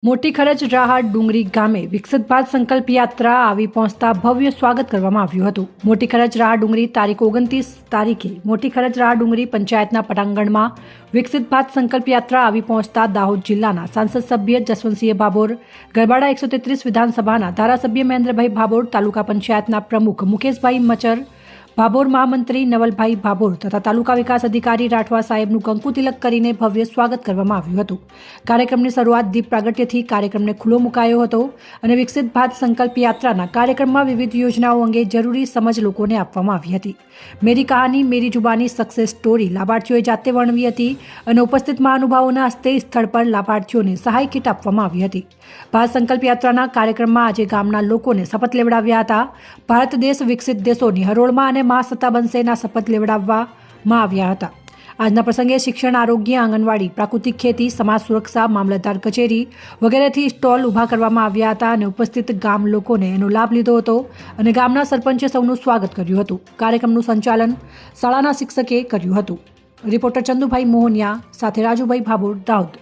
મોટી ખરજ રાહત ડુંગરી ગામે વિકસિત ભારત સંકલ્પ યાત્રા આવી પહોંચતા ભવ્ય સ્વાગત કરવામાં આવ્યું હતું। મોટી ખરજ રાહત ડુંગરી તારીખ 29 તારીખે મોટી ખરજ રાહત ડુંગરી પંચાયતના પટાંગણમાં વિકસિત ભારત સંકલ્પ યાત્રા આવી પહોંચતા દાહોદ જિલ્લાના સાંસદ સભ્ય જસવંતસિંહ ભાભોર, ગરબાડા 133 વિધાનસભાના ધારાસભ્ય મહેન્દ્રભાઈ ભાભોર, તાલુકા પંચાયતના પ્રમુખ મુકેશભાઈ મચર ભાભોર, મહામંત્રી નવલભાઈ ભાભોર તથા તાલુકા વિકાસ અધિકારી રાઠવા સાહેબનું કંકુ તિલક કરીને ભવ્ય સ્વાગત કરવામાં આવ્યું હતું। કાર્યક્રમની શરૂઆત દીપ પ્રાગટ્યથી કાર્યક્રમને ખુલ્લો મુકાયો હતો અને વિકસિત ભારત સંકલ્પ યાત્રાના કાર્યક્રમમાં વિવિધ યોજનાઓ અંગે જરૂરી સમજ લોકોને આપવામાં આવી હતી। મેરી કહાની મેરી જુબાની સક્સેસ સ્ટોરી લાભાર્થીઓએ જાતે વર્ણવી હતી અને ઉપસ્થિત મહાનુભાવોના હસ્તે સ્થળ પર લાભાર્થીઓને સહાય કીટ આપવામાં આવી હતી। ભારત સંકલ્પ યાત્રાના કાર્યક્રમમાં આજે ગામના લોકોને શપથ લેવડાવ્યા હતા। ભારત દેશ વિકસિત દેશોની હરોળમાં અને મહાસત્તા બનશેના શપથ લેવડાવવામાં આવ્યા હતા। આજના પ્રસંગે શિક્ષણ, આરોગ્ય, આંગણવાડી, પ્રાકૃતિક ખેતી, સમાજ સુરક્ષા, મામલતદાર કચેરી વગેરેથી સ્ટોલ ઊભા કરવામાં આવ્યા હતા અને ઉપસ્થિત ગામ લોકોને એનો લાભ લીધો હતો અને ગામના સરપંચે સૌનું સ્વાગત કર્યું હતું। કાર્યક્રમનું સંચાલન શાળાના શિક્ષકે કર્યું હતું। રિપોર્ટર ચંદુભાઈ મોહનિયા સાથે રાજુભાઈ ભાભોર, દાહોદ।